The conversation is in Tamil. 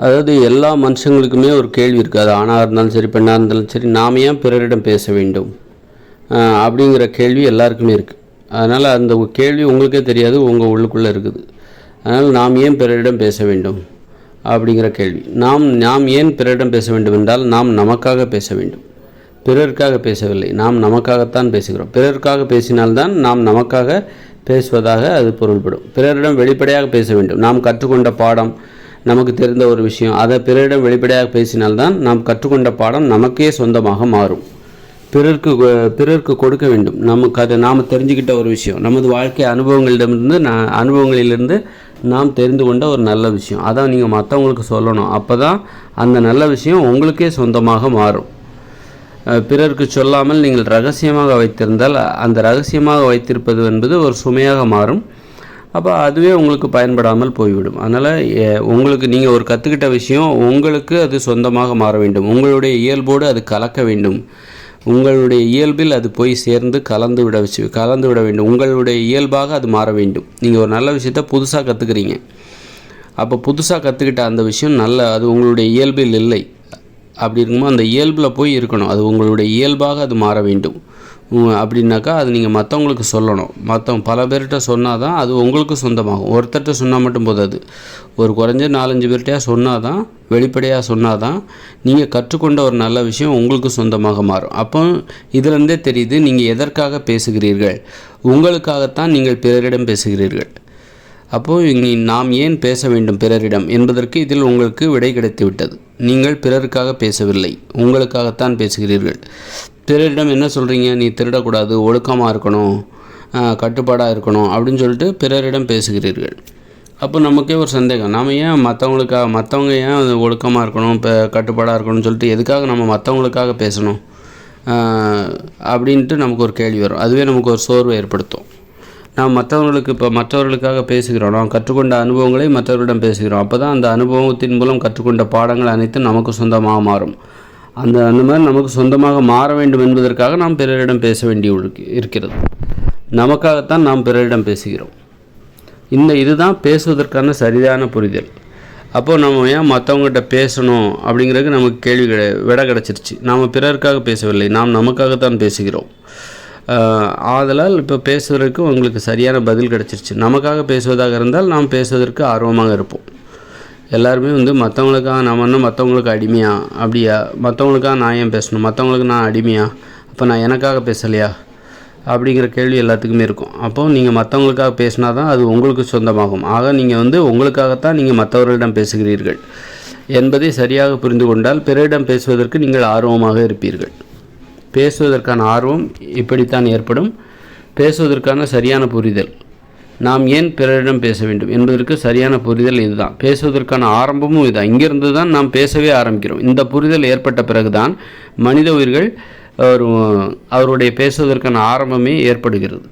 அதாவது எல்லா மனுஷங்களுக்குமே ஒரு கேள்வி இருக்குது. அது ஆணாக இருந்தாலும் சரி, பெண்ணாக இருந்தாலும் சரி, நாம் ஏன் பிறரிடம் பேச வேண்டும் அப்படிங்கிற கேள்வி எல்லாருக்குமே இருக்குது. அதனால் அந்த கேள்வி உங்களுக்கே தெரியாது, உங்கள் உள்ளுக்குள்ளே இருக்குது. அதனால் நாம் ஏன் பிறரிடம் பேச வேண்டும் அப்படிங்கிற கேள்வி. நாம் ஏன் பிறரிடம் பேச வேண்டும் என்றால், நாம் நமக்காக பேச வேண்டும், பிறருக்காக பேசவில்லை. நாம் நமக்காகத்தான் பேசுகிறோம். பிறருக்காக பேசினால்தான் நாம் நமக்காக பேசுவதாக அது பொருள்படும். பிறரிடம் வெளிப்படையாக பேச வேண்டும். நாம் கற்றுக்கொண்ட பாடம், நமக்கு தெரிந்த ஒரு விஷயம், அதை பிறரிடம் வெளிப்படையாக பேசினால்தான் நாம் கற்றுக்கொண்ட பாடம் நமக்கே சொந்தமாக மாறும். பிறருக்கு கொடுக்க வேண்டும். நமக்கு அதை நாம் தெரிஞ்சுக்கிட்ட ஒரு விஷயம், நமது வாழ்க்கை அனுபவங்களிலிருந்து நாம் தெரிந்து கொண்ட ஒரு நல்ல விஷயம், அதான் நீங்கள் மற்றவங்களுக்கு சொல்லணும். அப்போ தான் அந்த நல்ல விஷயம் உங்களுக்கே சொந்தமாக மாறும். பிறருக்கு சொல்லாமல் நீங்கள் ரகசியமாக வைத்திருந்தால் அந்த ரகசியமாக வைத்திருப்பது என்பது ஒரு சுமையாக மாறும். அப்போ அதுவே உங்களுக்கு பயன்படாமல் போய்விடும். அதனால் உங்களுக்கு நீங்கள் ஒரு கற்றுக்கிட்ட விஷயம் உங்களுக்கு அது சொந்தமாக மாற வேண்டும். உங்களுடைய இயல்போடு அது கலக்க வேண்டும். உங்களுடைய இயல்பில் அது போய் சேர்ந்து கலந்து விட வேண்டும். உங்களுடைய இயல்பாக அது மாற வேண்டும். நீங்கள் ஒரு நல்ல விஷயத்தை புதுசாக கற்றுக்குறீங்க. அப்போ புதுசாக கற்றுக்கிட்ட அந்த விஷயம் அது உங்களுடைய இயல்பில் இல்லை. அப்படி இருக்கும்போது அந்த இயல்பில் போய் இருக்கணும். அது உங்களுடைய இயல்பாக அது மாற வேண்டும். அப்படின்னாக்கா அது நீங்கள் மற்றவங்களுக்கு சொல்லணும். பல பேர்கிட்ட சொன்னால் தான் அது உங்களுக்கு சொந்தமாகும். ஒருத்தர்கிட்ட சொன்னால் மட்டும் போதாது. ஒரு குறைஞ்ச 4-5 பேர்கிட்டயா சொன்னால் தான், வெளிப்படையாக சொன்னால் தான் நீங்கள் கற்றுக்கொண்ட ஒரு நல்ல விஷயம் உங்களுக்கு சொந்தமாக மாறும். அப்போ இதிலிருந்தே தெரியுது நீங்கள் எதற்காக பேசுகிறீர்கள். உங்களுக்காகத்தான் நீங்கள் பிறரிடம் பேசுகிறீர்கள். அப்போது நாம் ஏன் பேச வேண்டும் பிறரிடம் என்பதற்கு இதில் உங்களுக்கு விடை கிடைத்து விட்டது. நீங்கள் பிறருக்காக பேசவில்லை, உங்களுக்காகத்தான் பேசுகிறீர்கள். பிறரிடம் என்ன சொல்கிறீங்க? நீ திருடக்கூடாது, ஒழுக்கமாக இருக்கணும், கட்டுப்பாடாக இருக்கணும் அப்படின்னு சொல்லிட்டு பிறரிடம் பேசுகிறீர்கள். அப்போ நமக்கே ஒரு சந்தேகம், நாம் ஏன் மற்றவங்க ஏன் ஒழுக்கமாக இருக்கணும், இப்போ கட்டுப்பாடாக இருக்கணும்னு சொல்லிட்டு எதுக்காக நம்ம மற்றவங்களுக்காக பேசணும் அப்படின்ட்டு நமக்கு ஒரு கேள்வி வரும். அதுவே நமக்கு ஒரு சோர்வை ஏற்படுத்தும். நாம் மற்றவர்களுக்காக பேசுகிறோம். நாம் கற்றுக்கொண்ட அனுபவங்களை மற்றவர்களிடம் பேசுகிறோம். அப்போ தான் அந்த அனுபவத்தின் மூலம் கற்றுக்கொண்ட பாடங்கள் அனைத்தும் நமக்கு சொந்தமாக மாறும். அந்த மாதிரி நமக்கு சொந்தமாக மாற வேண்டும் என்பதற்காக நாம் பிறரிடம் பேச வேண்டி இருக்கிறது. நமக்காகத்தான் நாம் பிறரிடம் பேசுகிறோம். இதுதான் பேசுவதற்கான சரியான புரிதல். அப்போது நம்ம ஏன் மற்றவங்ககிட்ட பேசணும் அப்படிங்கிறதுக்கு நமக்கு விடை கிடச்சிருச்சு. நாம் பிறருக்காக பேசவில்லை, நாம் நமக்காகத்தான் பேசுகிறோம். ஆதலால் இப்போ பேசுவதற்கு உங்களுக்கு சரியான பதில் கிடச்சிருச்சு. நமக்காக பேசுவதாக இருந்தால் நாம் பேசுவதற்கு ஆர்வமாக இருப்போம். எல்லாருமே மற்றவங்களுக்கு அடிமையா, அப்படியா, மற்றவங்களுக்காக நான் ஏன் பேசணும், மற்றவங்களுக்கு நான் அடிமையா, அப்போ நான் எனக்காக பேசலையா அப்படிங்கிற கேள்வி எல்லாத்துக்குமே இருக்கும். அப்போது நீங்கள் மற்றவங்களுக்காக பேசினா தான் அது உங்களுக்கு சொந்தமாகும். ஆக நீங்கள் உங்களுக்காகத்தான் நீங்கள் மற்றவர்களிடம் பேசுகிறீர்கள் என்பதை சரியாக புரிந்து கொண்டால் பிறரிடம் பேசுவதற்கு நீங்கள் ஆர்வமாக இருப்பீர்கள். பேசுவதற்கான ஆர்வம் இப்படித்தான் ஏற்படும். பேசுவதற்கான சரியான புரிதல், நாம் ஏன் பிறரிடம் பேச வேண்டும் என்பதற்கு சரியான புரிதல் இதுதான். பேசுவதற்கான ஆரம்பமும் இதுதான். இங்கிருந்து தான் நாம் பேசவே ஆரம்பிக்கிறோம். இந்த புரிதல் ஏற்பட்ட பிறகுதான் மனித உயிர்கள் அவருடைய பேசுவதற்கான ஆரம்பமே ஏற்படுகிறது.